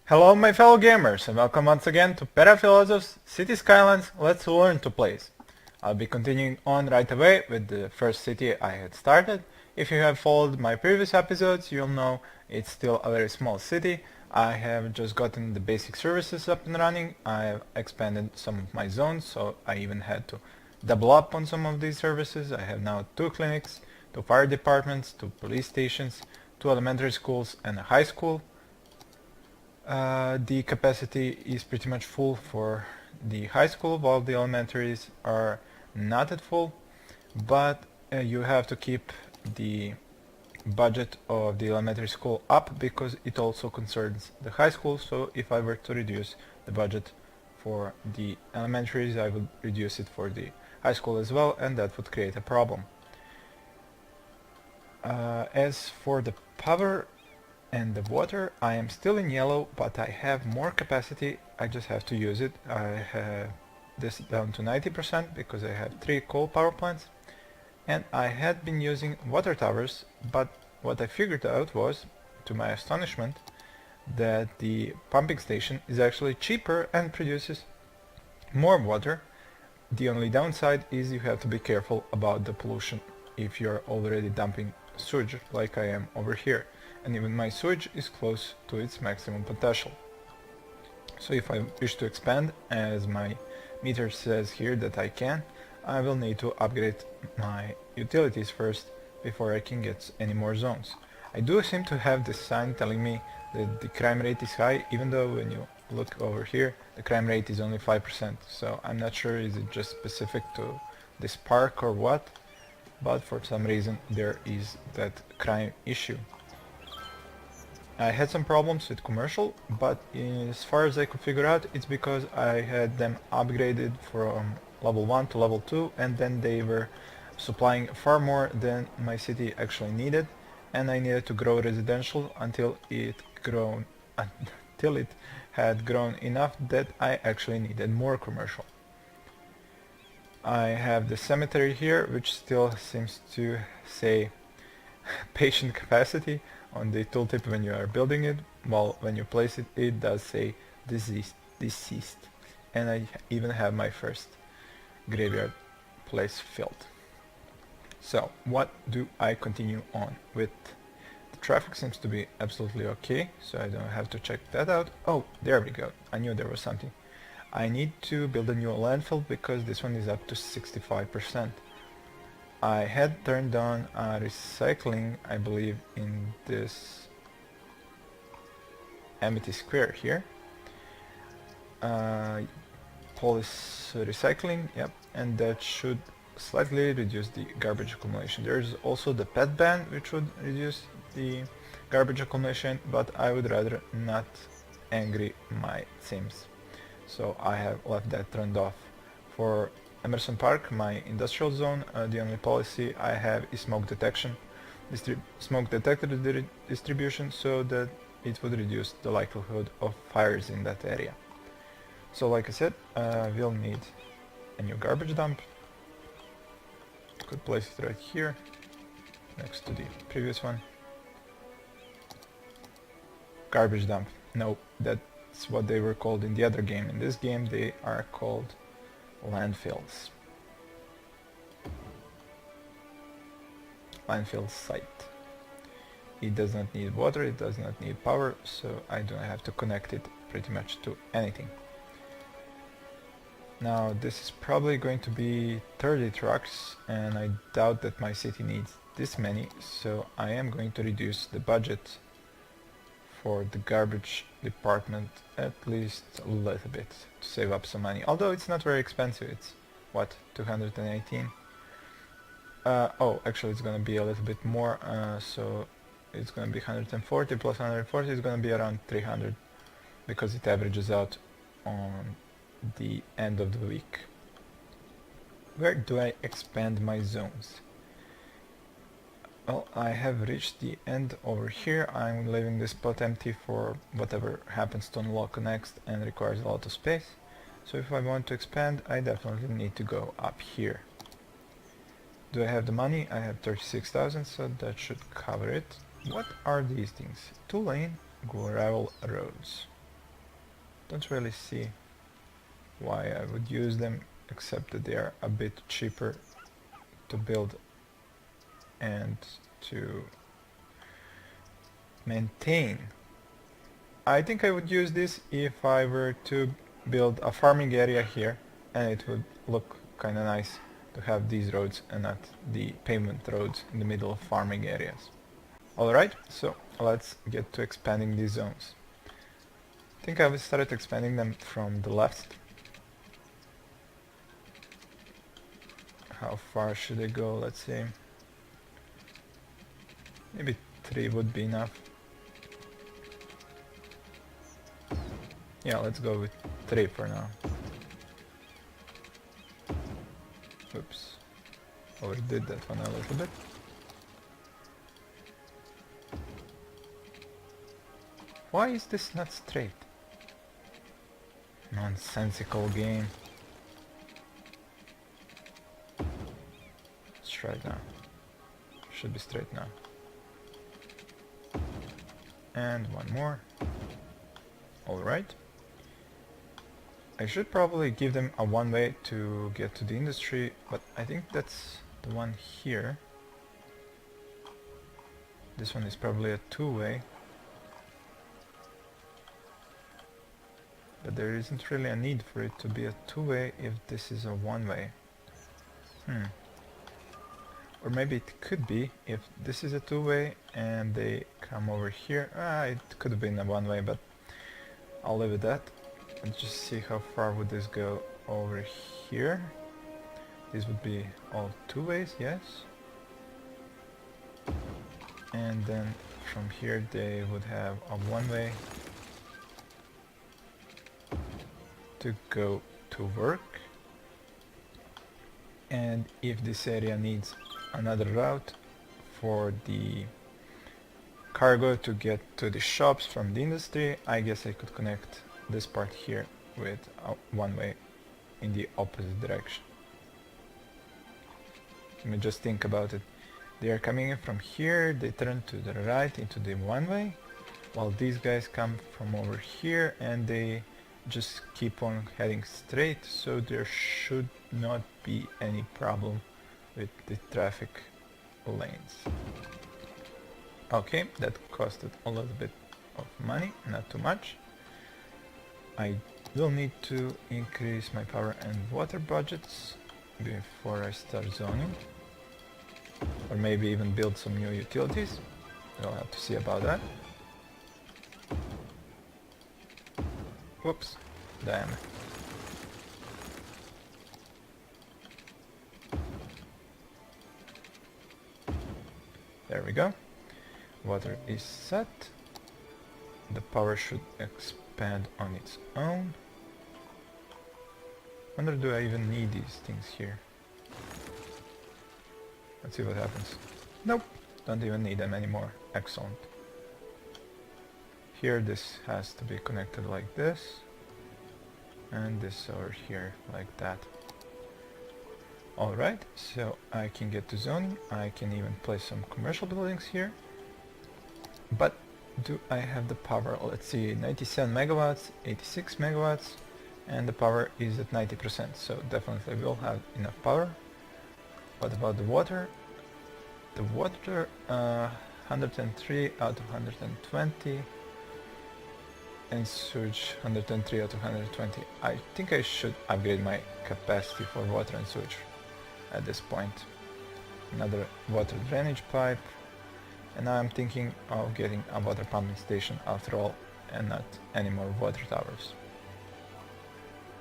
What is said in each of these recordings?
Hello my fellow gamers and welcome once again to Perafilozof's City Skylines Let's Learn to Plays. I'll be continuing on right away with the first city I had started. If you have followed my previous episodes, you'll know it's still a very small city. I have just gotten the basic services up and running. I have expanded some of my zones, so I even had to double up on some of these services. I have now 2 clinics, 2 fire departments, 2 police stations, 2 elementary schools and a high school. The capacity is pretty much full for the high school, while the elementaries are not at full, but you have to keep the budget of the elementary school up because it also concerns the high school. So if I were to reduce the budget for the elementaries, I would reduce it for the high school as well, and that would create a problem. As for the power and the water, I am still in yellow, but I have more capacity. I just have to use it. I have this down to 90% because I have 3 coal power plants, and I had been using water towers, but what I figured out was, to my astonishment, that the pumping station is actually cheaper and produces more water. The only downside is you have to be careful about the pollution if you're already dumping sewage like I am over here, and even my sewage is close to its maximum potential. So if I wish to expand, as my meter says here that I can, I will need to upgrade my utilities first before I can get any more zones. I do seem to have this sign telling me that the crime rate is high, even though when you look over here the crime rate is only 5%, so I'm not sure is it just specific to this park or what, but for some reason there is that crime issue. I had some problems with commercial, but as far as I could figure out, it's because I had them upgraded from level 1 to level 2, and then they were supplying far more than my city actually needed, and I needed to grow residential until it had grown enough that I actually needed more commercial. I have the cemetery here, which still seems to say patient capacity on the tooltip when you are building it, while when you place it, it does say deceased. And I even have my first graveyard place filled. So what do I continue on with? The traffic seems to be absolutely okay, so I don't have to check that out. Oh, there we go. I knew there was something. I need to build a new landfill because this one is up to 65%. I had turned on recycling, I believe, in this empty square here. Police recycling, yep, and that should slightly reduce the garbage accumulation. There's also the pet ban, which would reduce the garbage accumulation, but I would rather not angry my sims, so I have left that turned off. For Emerson Park, my industrial zone, the only policy I have is smoke detection, smoke detector distribution, so that it would reduce the likelihood of fires in that area. So like I said, we'll need a new garbage dump. Could place it right here, next to the previous one. Garbage dump. No, that's what they were called in the other game. In this game they are called landfills. Landfill site. It does not need water, it does not need power, so I don't have to connect it pretty much to anything. Now this is probably going to be 30 trucks, and I doubt that my city needs this many, so I am going to reduce the budget for the garbage department at least a little bit to save up some money, although it's not very expensive. It's what, 218? Oh, actually it's gonna be a little bit more, so it's gonna be 140 plus 140 is gonna be around 300 because it averages out on the end of the week. Where do I expand my zones? Well, I have reached the end over here. I'm leaving this spot empty for whatever happens to unlock next and requires a lot of space. So if I want to expand, I definitely need to go up here. Do I have the money? I have 36,000, so that should cover it. What are these things? 2-lane gravel roads. don't really see why I would use them, except that they are a bit cheaper to build and to maintain. I think I would use this if I were to build a farming area here, and it would look kinda nice to have these roads and not the pavement roads in the middle of farming areas. Alright, so let's get to expanding these zones. I think I will start expanding them from the left. How far should I go? Let's see. Maybe 3 would be enough. Yeah, let's go with 3 for now. Oops. Overdid that one a little bit. Why is this not straight? Nonsensical game. Let's try it now. Should be straight now. And one more. Alright. I should probably give them a one-way to get to the industry, but I think that's the one here. This one is probably a two-way. But there isn't really a need for it to be a two-way if this is a one-way. Or maybe it could be if this is a two-way and they come over here. It could have been a one-way, but I'll leave it at that. Let's just see how far would this go over here. This would be all two ways, yes. And then from here they would have a one-way to go to work. And if this area needs another route for the cargo to get to the shops from the industry, I guess I could connect this part here with a one-way in the opposite direction. Let me just think about it. They are coming in from here, they turn to the right into the one-way, while these guys come from over here and they just keep on heading straight, so there should not be any problem with the traffic lanes. Okay, that costed a little bit of money, not too much. I will need to increase my power and water budgets before I start zoning, or maybe even build some new utilities. We'll have to see about that. Whoops, damn. There we go. Water is set. The power should expand on its own. Wonder, do I even need these things here? Let's see what happens. Nope, don't even need them anymore. Excellent. Here this has to be connected like this, and this over here like that. Alright, so I can get to zoning. I can even place some commercial buildings here. But do I have the power? Let's see, 97 megawatts, 86 megawatts, and the power is at 90%, so definitely will have enough power. What about the water? The water, 103 out of 120, and sewage 103 out of 120. I think I should upgrade my capacity for water and sewage at this point. Another water drainage pipe, and now I'm thinking of getting a water pumping station after all, and not any more water towers.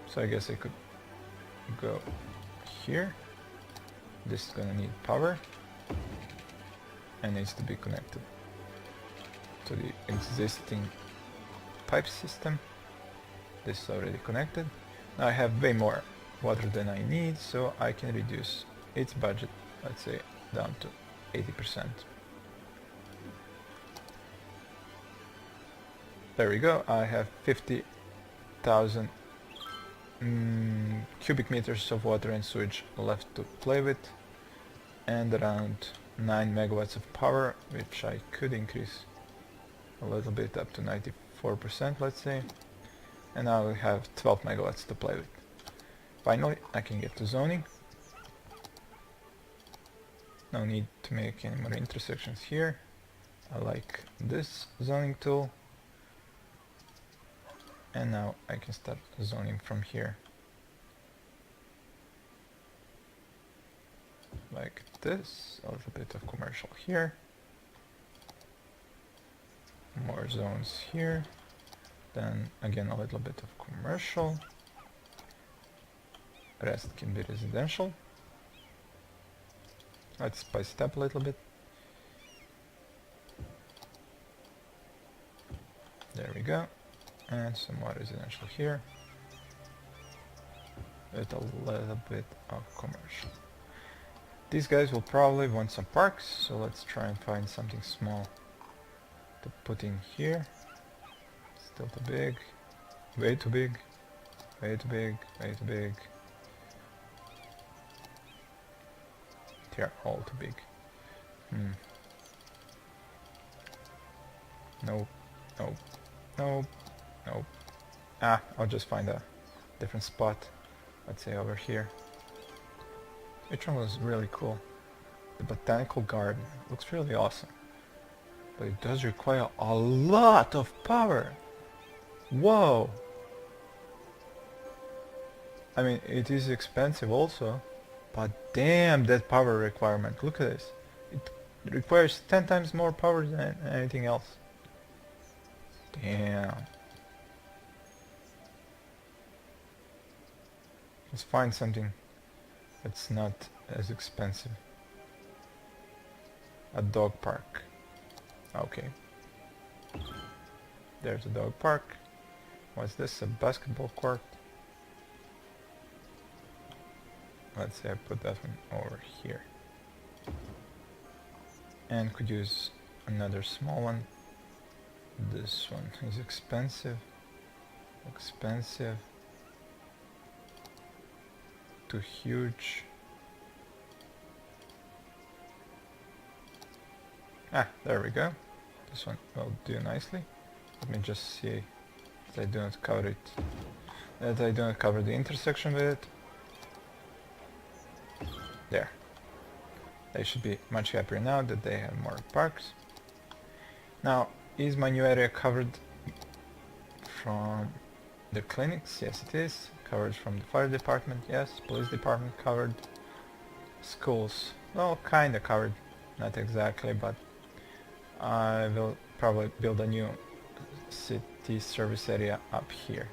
So I guess I could go here. This is gonna need power and needs to be connected to the existing pipe system. This is already connected. Now I have way more water than I need, so I can reduce its budget, let's say, down to 80%. There we go. I have 50,000 cubic meters of water and sewage left to play with, and around 9 megawatts of power, which I could increase a little bit up to 94%, let's say. And now we have 12 megawatts to play with. Finally, I can get to zoning. No need to make any more intersections here. I like this zoning tool. And now I can start zoning from here. Like this, a little bit of commercial here. More zones here. Then again a little bit of commercial. Rest can be residential. Let's spice it up a little bit. There we go. And some more residential here. With a little bit of commercial. These guys will probably want some parks, so let's try and find something small to put in here. Still too big. Way too big. Way too big. Way too big. They're all too big. Nope. Nope. Nope. Nope. Ah, I'll just find a different spot. Let's say over here. Which one was really cool? The botanical garden. Looks really awesome. But it does require a lot of power. Whoa! I mean, it is expensive also. But damn that power requirement. Look at this. It requires 10 times more power than anything else. Damn. Let's find something that's not as expensive. A dog park. Okay. There's a dog park. What's this? A basketball court? Let's say I put that one over here. And could use another small one. This one is expensive. Expensive. Too huge. Ah, there we go. This one will do nicely. Let me just see that I do not cover it. That I do not cover the intersection with it. There. They should be much happier now that they have more parks. Now, is my new area covered from the clinics? Yes, it is. Covered from the fire department, yes. Police department covered. Schools, well, kinda covered. Not exactly, but I will probably build a new city service area up here.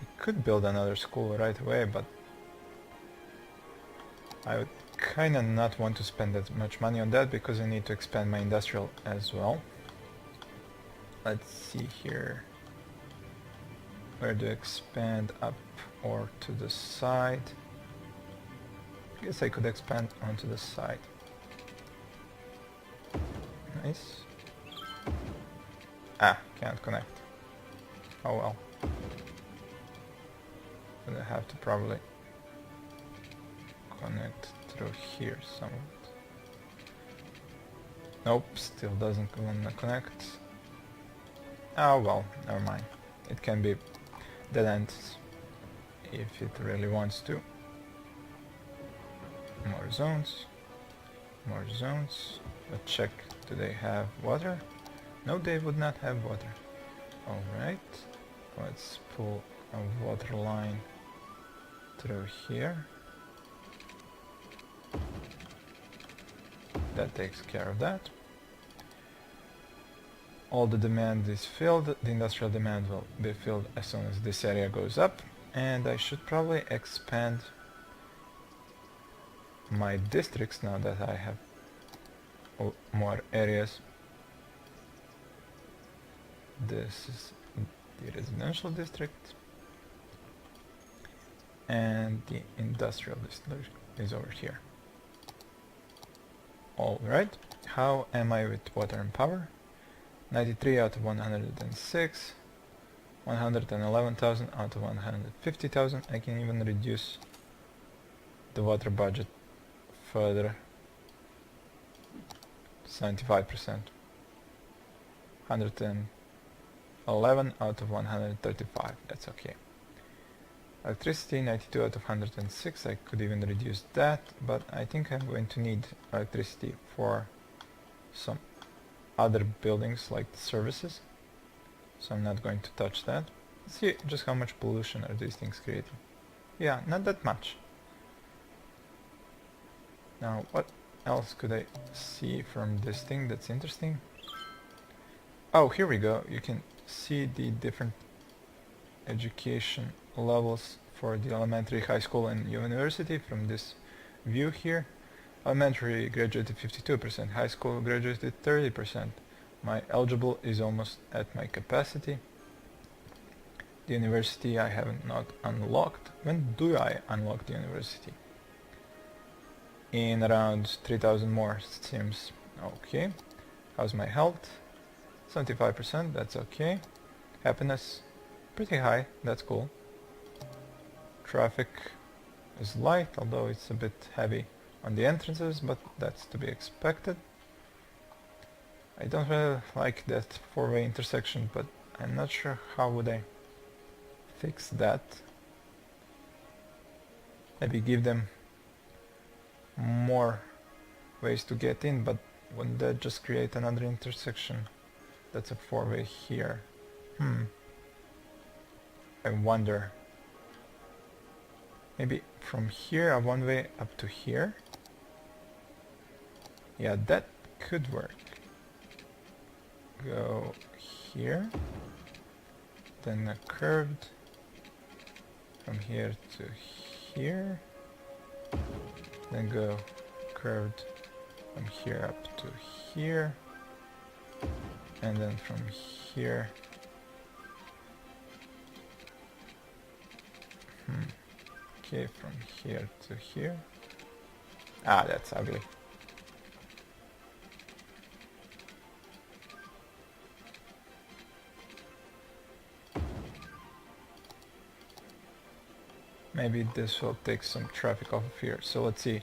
I could build another school right away, but I would kinda not want to spend that much money on that because I need to expand my industrial as well. Let's see here. Where to expand, up or to the side? I guess I could expand onto the side. Nice. Ah, can't connect. Oh well. Gonna have to probably connect through here somewhat. Nope, still doesn't wanna connect. Oh well, never mind. It can be dead ends if it really wants to. More zones. More zones. Let's check, do they have water? No, they would not have water. Alright, let's pull a water line through here. That takes care of that. All the demand is filled. The industrial demand will be filled as soon as this area goes up. And I should probably expand my districts now that I have more areas. This is the residential district. And the industrial district is over here. Alright, how am I with water and power? 93 out of 106, 111,000 out of 150,000. I can even reduce the water budget further. 75%. 110. 11 out of 135, that's okay. Electricity, 92 out of 106, I could even reduce that, but I think I'm going to need electricity for some other buildings like the services, so I'm not going to touch that. Let's see just how much pollution are these things creating. Yeah, not that much. Now, what else could I see from this thing that's interesting? Oh, here we go. You can see the different education levels for the elementary, high school and university from this view here. Elementary graduated 52%, high school graduated 30%. My eligible is almost at my capacity. The university I haven't not unlocked. When do I unlock the university? In around 3000 more, it seems. Okay. How's my health? 75%, that's okay. Happiness, pretty high, that's cool. Traffic is light, although it's a bit heavy on the entrances, but that's to be expected. I don't really like that four-way intersection, but I'm not sure how would I fix that. Maybe give them more ways to get in, but wouldn't that just create another intersection? That's a four-way here. I wonder. Maybe from here a one-way up to here? Yeah, that could work. Go here, then a curved from here to here, then go curved from here up to here, and then from here okay, from here to here. Ah, that's ugly. Maybe this will take some traffic off of here. So let's see.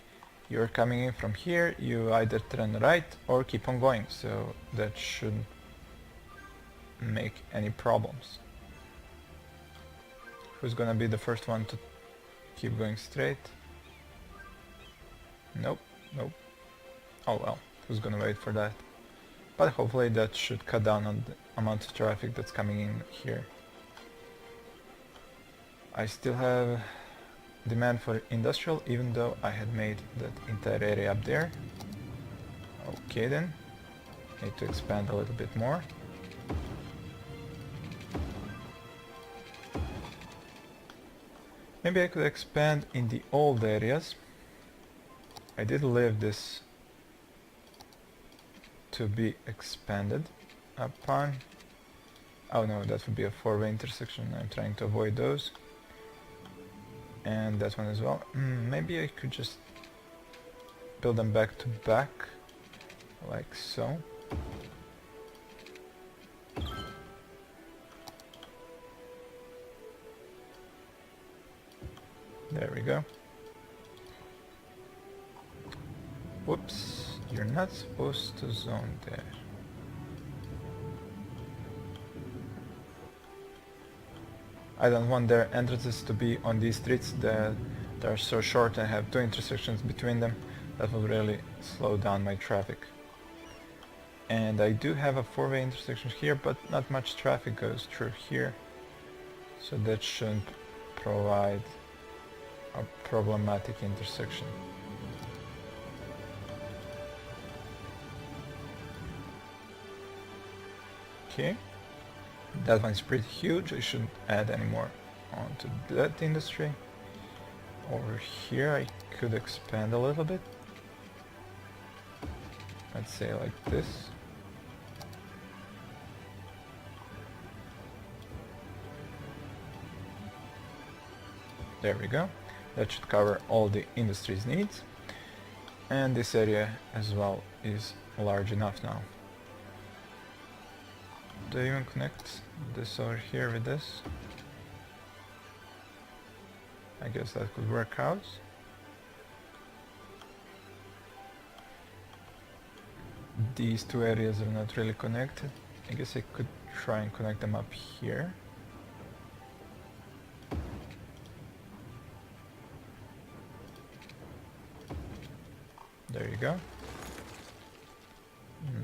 You're coming in from here, you either turn right or keep on going, so that shouldn't make any problems. Who's gonna be the first one to keep going straight? Nope, nope. Oh well, who's gonna wait for that? But hopefully that should cut down on the amount of traffic that's coming in here. I still have demand for industrial, even though I had made that entire area up there. Okay then, need to expand a little bit more. Maybe I could expand in the old areas. I did leave this to be expanded upon. Oh no, that would be a four-way intersection. I'm trying to avoid those. And that one as well. Maybe I could just build them back to back, like so. There we go. Whoops, you're not supposed to zone there. I don't want their entrances to be on these streets that are so short and have two intersections between them. That will really slow down my traffic. And I do have a four-way intersection here, but not much traffic goes through here, so that shouldn't provide a problematic intersection. Okay. That one's pretty huge, I shouldn't add any more onto that industry. Over here I could expand a little bit. Let's say like this. There we go. That should cover all the industry's needs. And this area as well is large enough now. Do I even connect this over here with this? I guess that could work out. These two areas are not really connected. I guess I could try and connect them up here. There you go.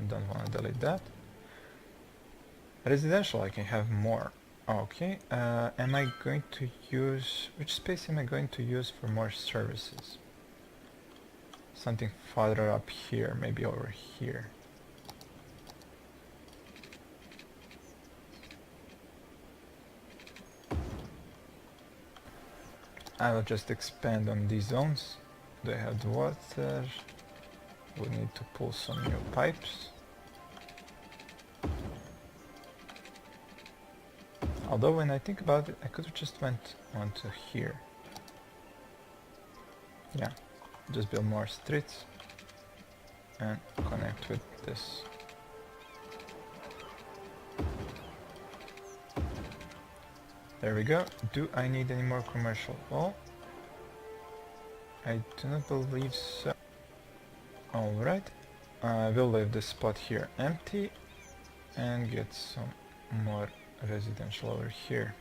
Don't want to delete that. Residential, I can have more. Okay, am I going to use... which space am I going to use for more services? Something farther up here, maybe over here. I will just expand on these zones. They have the water. We need to pull some new pipes. Although when I think about it, I could have just went onto here. Yeah, just build more streets and connect with this. There we go. Do I need any more commercial? Well, I do not believe so. Alright, I will leave this spot here empty and get some more residential over here.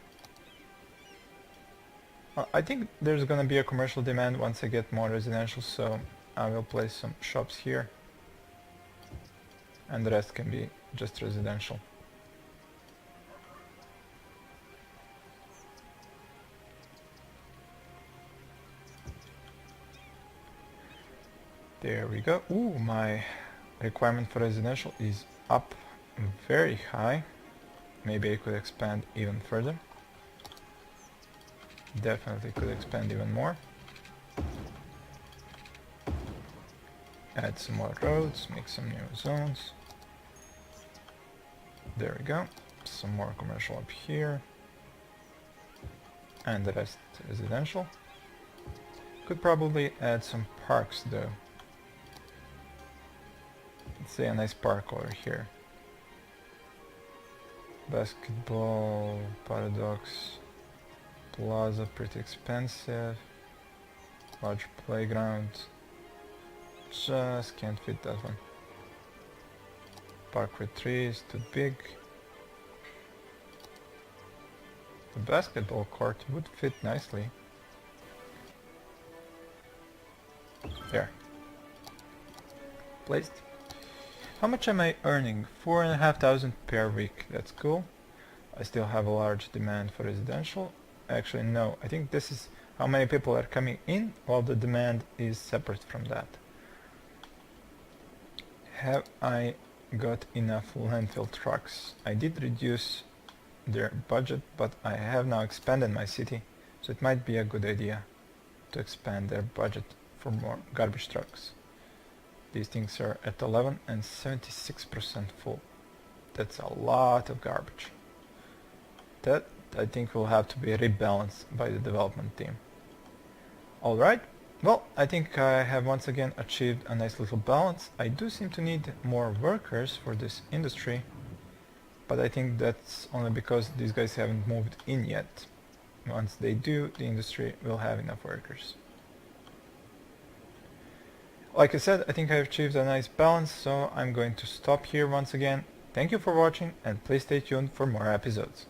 I think there's gonna be a commercial demand once I get more residential, so I will place some shops here and the rest can be just residential. There we go. Ooh, my requirement for residential is up very high. Maybe I could expand even further. Definitely could expand even more. Add some more roads, make some new zones. There we go. Some more commercial up here. And the rest residential. Could probably add some parks though. Let's say a nice park over here. Basketball, Paradox, Plaza, pretty expensive. Large playground. Just can't fit that one. Park with trees, too big. The basketball court would fit nicely. There. Placed. How much am I earning? 4,500 per week. That's cool. I still have a large demand for residential. Actually, no. I think this is how many people are coming in, while the demand is separate from that. Have I got enough landfill trucks? I did reduce their budget, but I have now expanded my city, so it might be a good idea to expand their budget for more garbage trucks. These things are at 11 and 76% full. That's a lot of garbage. That, I think, will have to be rebalanced by the development team. Alright, well, I think I have once again achieved a nice little balance. I do seem to need more workers for this industry, but I think that's only because these guys haven't moved in yet. Once they do, the industry will have enough workers. Like I said, I think I've achieved a nice balance, so I'm going to stop here once again. Thank you for watching, and please stay tuned for more episodes.